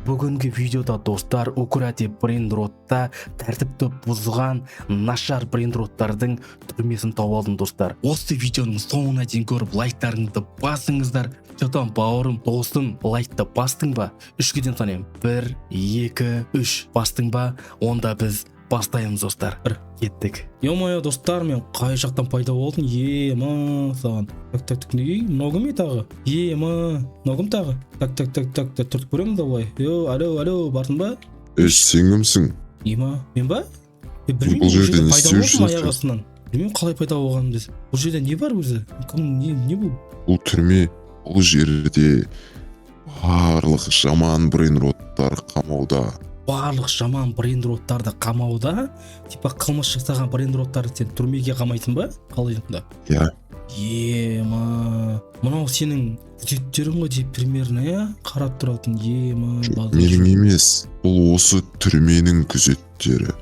Бүгінгі видеода достар Укради брейнротта тәртіпті бұзған нашар брейнроттардың түрмесін тауып алдым достар. Осы видеоның соңына дейін көріп лайктарыңызды басыңыздар. Жотан бауырым, досым, лайкты бастың ба? 3-ден санаймын. 1, 2, 3 бастың ба? Онда біз бастаймыз достар. Кеттік. Ё-моё достар, мен қай жақтан пайда болдым? Ема саған. Так, неге? Ногым тағы? Ема, ногым тағы? Так, түртіп көремін да былай. Алло, бардың ба? Сен кімсің? Ема, мен ба? Бұл жерде не істеушісің? Білмеймін қалай пайда болғанымды. Бұл жерде не бар өзі? Не бұл? Бұл түрме, бұл жерде барлық жаман брейнроттар қамауда. Барлық жаман брейнроттарды қамауда? Типа қылмыс жасаған брейнроттарды сен түрмеге қамайтын ба? Қалай да? Иә. Ема, мынау сенің күзеттерің ғой деп примерно, қарап тұратын. Ема, менің емес, бұл осы түрменің күзеттері.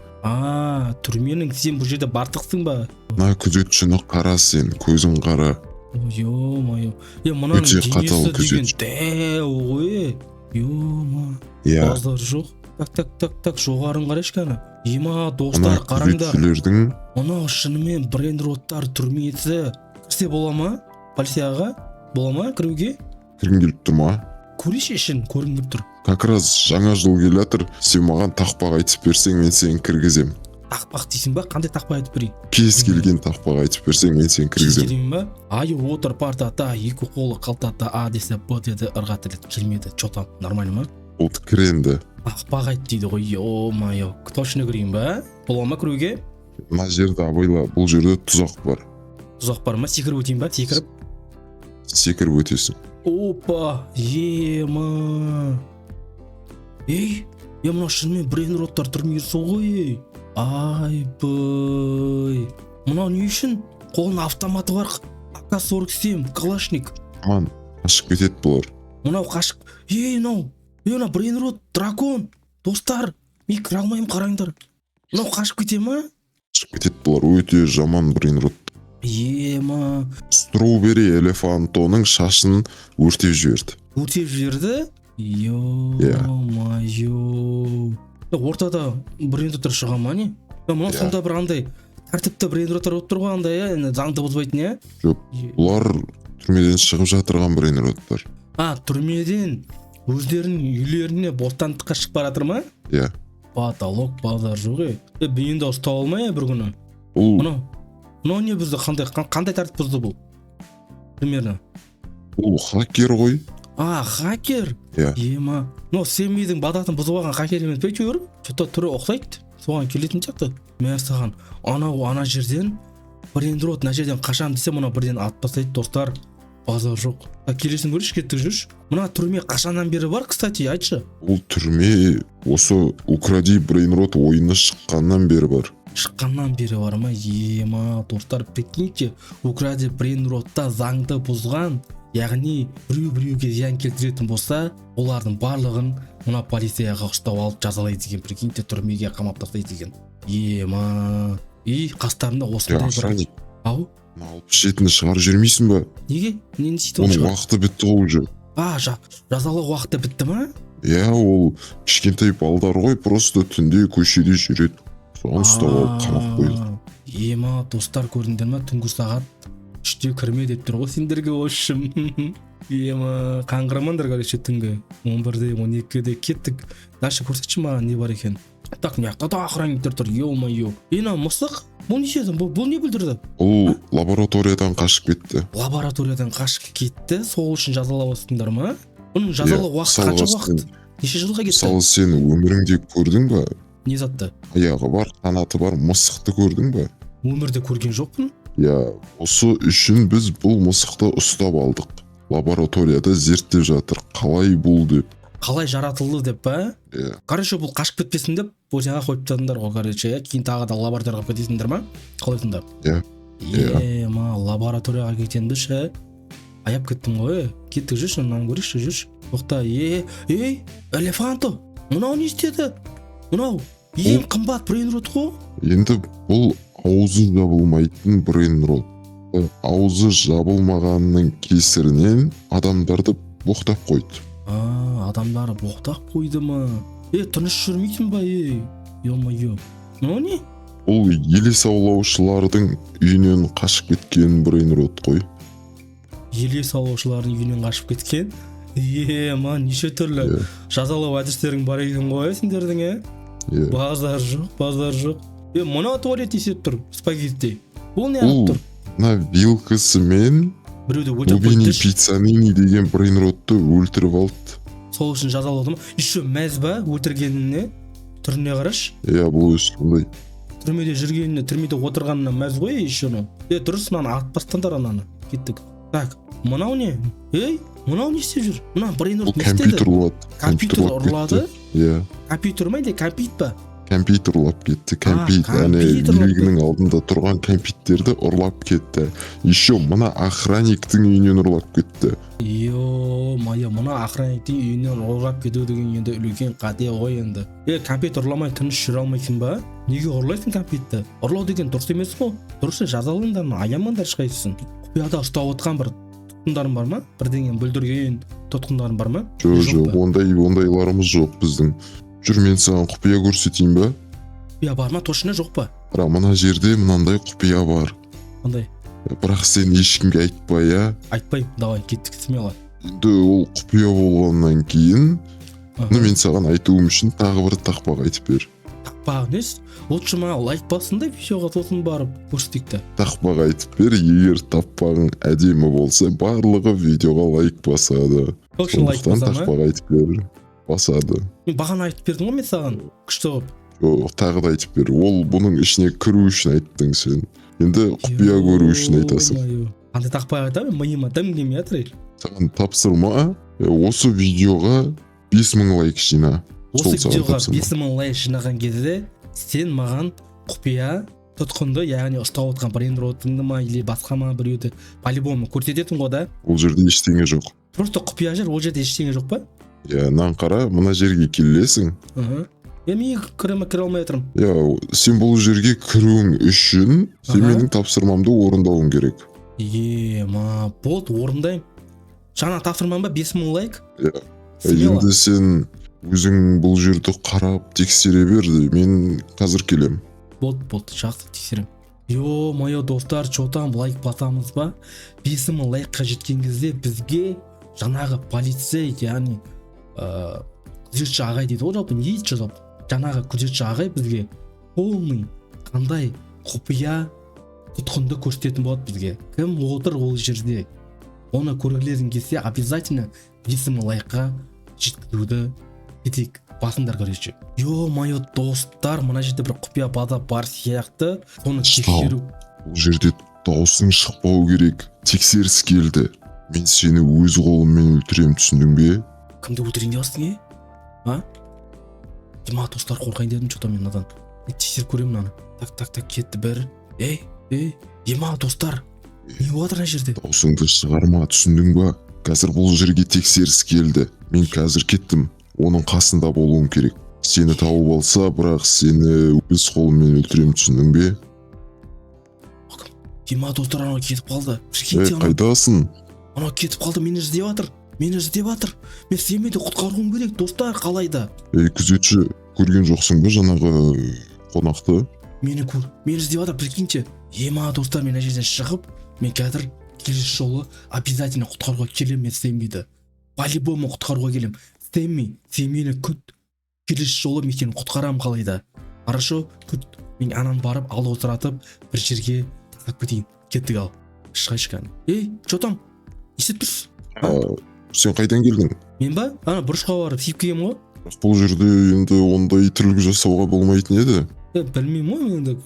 Түрменің, сен бұл жерде бартықсың ба? Мына күзетшіні қара сен, көзің қара. Ё-моё. Мынаның денесі деген дәу ғой. Ё-ма. Базар жоқ. Так, жоғарын қарайшы кәні. Ема, достар, қараңдар. Күзетшілердің... Мынау шынымен брейнроттар түрмесі. Кірсе бола ма? Полицияға? Бола ма кіруге? Кіргің келіп тұр ма? Көрейші ішін, көргім келіп тұр. Как раз жаңа жыл келе жатыр, сен маған тақпақ айтып берсең, мен сені кіргізем. Тақпақ дейсің ба? Қандай тақпақ айтып берейін? Кез келген тақпақ айтып берсең, мен сені кіргізем. Кез келген ба? Айы отыр партада, екі қолы қалтада, десе Б деді, ырға тіледі, келмеді. Чотам, нормально ма? Ол кір енді. Тақпақ айт дейді ғой. Ё-моё. Точно кірейін ба? Бола ма кіруге? Мына жерді абайла, бұл жерде тұзақ бар. Тұзақ бар ма? Секіріп өтейін ба? Секіріп өтесің. Опа, ема. Мынау шынымен брейнроттар түрмесі ғой. Айбай. Мынау не үшін? Қолын автоматы бар. АК-47, калашник. Ман, қашып кетеді бұлар. Мынау қашып. Мынау брейнрот, дракон. Достар, мен кіре алмаймын, қараңдар. Мынау қашып кете ма? Қашып кетеді бұлар, өте жаман брейнрот. Ема. Строубери элефантоның шашын өртеп жіберді. Өртеп жіберді? Ё-моё. Ортада брейнроттар шыға ма не? Мынау сонда бір андай тәртіпті брейнроттар болып тұр ғой, андай, заңды бұзбайтын, Жоқ, бұлар түрмеден шығып жатырған брейнроттар. Түрмеден өздерінің үйлеріне бостандыққа шығып бара жатыр ма? Иә. Потолок базар жоқ. Бейінді ұстап алмай бір күні. Мынау не бұзды? Қандай тәртіп бұзды бұл? Примерно. Бұл хакер ғой. Хакер? Иә. Ема. Сен мидің бадатын бұзып алған хакер емес пе әйтеуір? Что-то түрі ұқсайды. Соған келетін сияқты. Мен саған ана жерден брейнрот мына жерден қашам десе, мына бірден атып тастайды достар. Базар жоқ. Келесін көрші, кеттік жүрші. Мына түрме қашаннан бері бар, кстати, айтшы. Бұл түрме осы Укради брейнрот ойыны шыққаннан бері бар. Шыққаннан бері бар ма? Ема, достар, прикиньте, Укради брейнротта заңды бұзған, яғни біреуге зиян келтіретін болса, олардың барлығын мына полицияға ұстап алып жазалайды деген, прикиньте, түрмеге қамап тастайды деген. Ема, қастарында осындай бір. Ау? Алып ішетіні шығарып жүрмейсің ба? Неге? Нені сөйтіп оның уақыты бітті ғой уже. Жазалы уақыты бітті ма? Иә, ол кішкентай балдар ғой, просто түнде көшеде жүреді. Соған ұстап алып қамап қойды. Ема, достар, көрдіңдер ма? Түнгі сағат 3-те кірме деп тұр ғой сендерге ошым. Ема, қаңғырамандар короче түнгі 11-де 12-де кеттік. Дальше көрсетші маған не бар екен. Так, мияқта да охранниктер тұр. Ё-моё. Мысық? Бұл нешеді? Бұл не білдірді? Ол лабораториядан қашып кетті. Лабораториядан қашып кетті? Сол үшін жазалап отырсыңдар ма? Бұның жазалы уақыт қанша уақыт? Неше жылға кетті? Мысалы сен өміріңде көрдің ба? Не затты? Аяғы бар, қанаты бар мысықты көрдің ба? Өмірде көрген жоқпын. Иә, осы үшін біз бұл мысықты ұстап алдық. Лабораторияда зерттеп жатыр, қалай бұл деп. Қалай жаратылды деп па? Иә. Короче, бұл қашып кетпесін деп, бұл жаңа қойып тастадыңдар ғой, короче, кейін тағы да лабораторияға кетесіңдер ма? Қалайсыңдар? Иә. Ема, лабораторияға кетемді ше. Аяп кеттім ғой, кеттік жүрші, мынаны көрейші, жүрші. Тоқта, элефанто, мынау не істеді? Мынау, ең қымбат брейнрот қой? Енді бұл аузы жабылмайтын брейнрот. Аузы жабылмағанның кесірінен адамдарды боқтап қойды. Адамдары боқтақ қойды ма? Тыныш жүрмейсің ба? Ё-моё. Мынау не? Ол елес аулаушылардың үйінен қашып кеткен брейнрот қой. Елес аулаушылардың үйінен қашып кеткен? Неше түрлі жазалау әдістерің бар екен ғой сендердің, Базар жоқ. Мына туалет есеп тұр, спагетти. Бұл не алып тұр? Мына вилкасымен Убини пиццанини деген брейнротты өлтіріп алды. Сол үшін жазалады ма? Еще мәз ба өлтіргеніне? Түріне қараш? Бұл өз сондай. Түрмеде жүргеніне, түрмеде отырғанына мәз ғой еще оны. Дұрыс, мынаны атпастандар ананы. Кеттік. Так, мынау не? Мынау не істеп жүр? Мына брейнрот не істеді? Компьютер ұрлады? Компьютер ма или компит па? Компьютер ұрлап кетті. Компит, билігінің алдында тұрған компьютерді ұрлап кетті. Еще мына охранниктің үйінен ұрлап кетті. Мына охранниктің үйінен ұрлап кету деген енді үлкен қате ғой енді. Компьютер ұрламай тыныш жүре алмайсың ба? Неге ұрлайсың компьютерді? Ұрлау деген дұрыс емес қой. Дұрыс, жазалыңдар ма? Аямаңдар ешқайсысын. Құпияда ұстап отқан бір тұтқындарың бар ма? Бірдеңе бүлдірген тұтқындарың бар ма? Жоқ, ондайларымыз жоқ біздің. Жүр, мен саған құпия көрсетейін ба? Құпия бар ма? Точно жоқ па? Бірақ мына жерде мынандай құпия бар. Қандай? Бірақ сен ешкімге айтпай, Айтпайым, давай, кеттік, смело. Енді ол құпия болғаннан кейін, мен саған айтуым үшін тағы бір тақпақ айтып бер. Тақпақ нес? Лучше маған лайк бассын да видеоға сосын барып көрсетейік. Тақпақ айтып бер, егер тақпағың әдемі болса, барлығы видеоға лайк басады. Сондықтан тақпақ айтып бер. Басады. Мен бағана айтып бердім ғой мен саған, күшті қылып. Жоқ, тағы да айтып бер. Ол бұның ішіне кіру үшін айттың сен. Енді құпия көру үшін айтасың. Қандай тақпақ айтамын, миыма дым келмей жатыр. Саған тапсырма, осы видеоға 5000 лайк жина. Осы видеоға 5000 лайк жинаған кезде сен маған құпия тұтқынды, яғни ұстап отқан брейнротыңды ма или басқа ма біреуді по-любому көрсететін ғой да. Ол жерде ештеңе жоқ. Просто құпия жер, ол жерде ештеңе жоқ па? Нан қара, мына жерге келесің. Мен кіре алмай жатырмын. Сен бұл жерге кіруің үшін сен менің тапсырмамды орындауың керек. Болды, орындаймын. Жаңа тапсырмам ба 5000 лайк? Енді сен өзің бұл жерді қарап тексере берді. Мен қазір келем. Болды, жақсы тексерем. Ё-моё, достар, чотам лайк басамыз ба? 5000 лайкқа жеткен кезде бізге жаңағы полицей, яғни күзетші ағай дейді ғой, жалпы не дейді жазып? Жаңағы күзетші ағай бізге полный қандай құпия тұтқынды көрсететін болады бізге. Кім отыр ол жерде? Оны көргілерің келсе, обязательно 5000 лайкқа жеткізуді етейік. Басыңдар көрейікші. Ё-моё, достар, мына жерде бір құпия база бар сияқты. Соны тексеру. Бұл жерде даусың шықпау керек. Тексеріс келді. Мен сені өз қолыммен өлтірем, түсіндің бе? Кімді өлтірейін деватсың, Дима, достар, қорқайын дедім, что-то мен надан. Тексеріп көремін мынаны. Так, кетті бір. Дима, достар, не болады ана жерде? Даусыңды шығарма, түсіндің ба? Қазір бұл жерге тексеріс келді. Мен қазір кеттім. Оның қасында болуым керек. Сені тауып алса, бірақ сені өз қолыммен өлтірем, түсіндің бе? Дима, достар, анау кетіп қалды. Қайдасың? Анау кетіп қалды, мені іздеп жатыр. Мен сені құтқаруым керек, достар, қалайда. Күзетші, көрген жоқсың ба жаңағы қонақты? Мені іздеп жатыр, прикиньте. Достар, мен жерден шығып, мен қазір келесі жолы обязательно құтқаруға келем, мен сенбейді. По-любому құтқаруға келем. Сен мені күт. Келесі жолы мен сені құтқарам, қалайда. Хорошо, күт. Мен анан барып, алып отыратып, бір жерге тастап кетейін. Кеттік ал. Шыққан. Что там? Естіп тұрсыз? Сен қайдан келдің? Мен ба? Бұрышқа барып сиіп келгем ғой. Бұл жерде енді ондай тірлік жасауға болмайтын еді. Білмеймін ғой, мен енді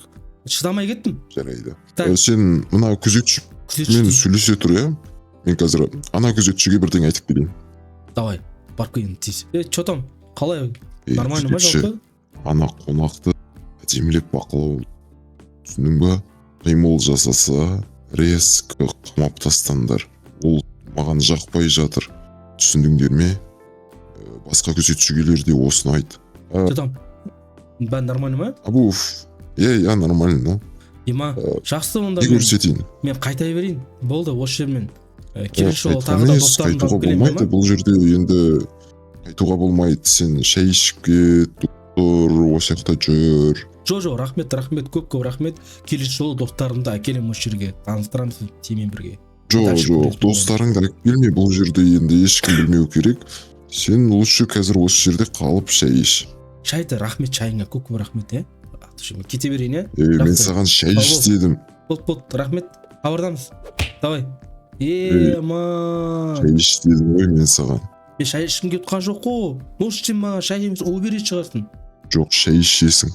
шыдамай кеттім. Жарайды. Сен мына күзетшімен сөйлесе тұр, Мен қазір ана күзетшіге бірдеңе айтып келейін. Давай, барып келейін тез. Что там? Қалай? Нормально ма жалпы? Ана қонақты әдемілеп бақылау. Түсіндің ба? Қимыл жасаса, резко қамап тастаңдар. Ол маған жақпай жатыр. Түсіндіңдер ме? Басқа күзетшігелер де осыны айт. Что там? Бәрі нормально ма? Абуф. Нормально. Дима, жақсы онда мен көрсетейін. Мен қайтай берейін. Болды, осы жермен. Келесі жолы тағы да достарымды алып келемін. Бұл жерде енді Айтуға болмайды, сен шай ішіп кет, тұр, осы жақта жүр. Жо, рахмет, көп рахмет. Келесі жолы достарымды әкелемін осы жерге, таныстырамын сенімен бірге. Жоқ, достарыңды алып келме, бұл жерде енді ешкім білмеу керек. Сен лучше қазір осы жерде қалып шай іш. Шайды, рахмет, шайыңа көп рахмет, кете берейін, Мен саған шай іш дедім. Болды, рахмет, хабардамыз. Давай. Ман. Шай іш дедім ғой мен саған. Мен шай ішкім келіп тұрған жоқ қой. Может, сен маған шай емес, ол беретін шығарсың. Жоқ, шай ішесің.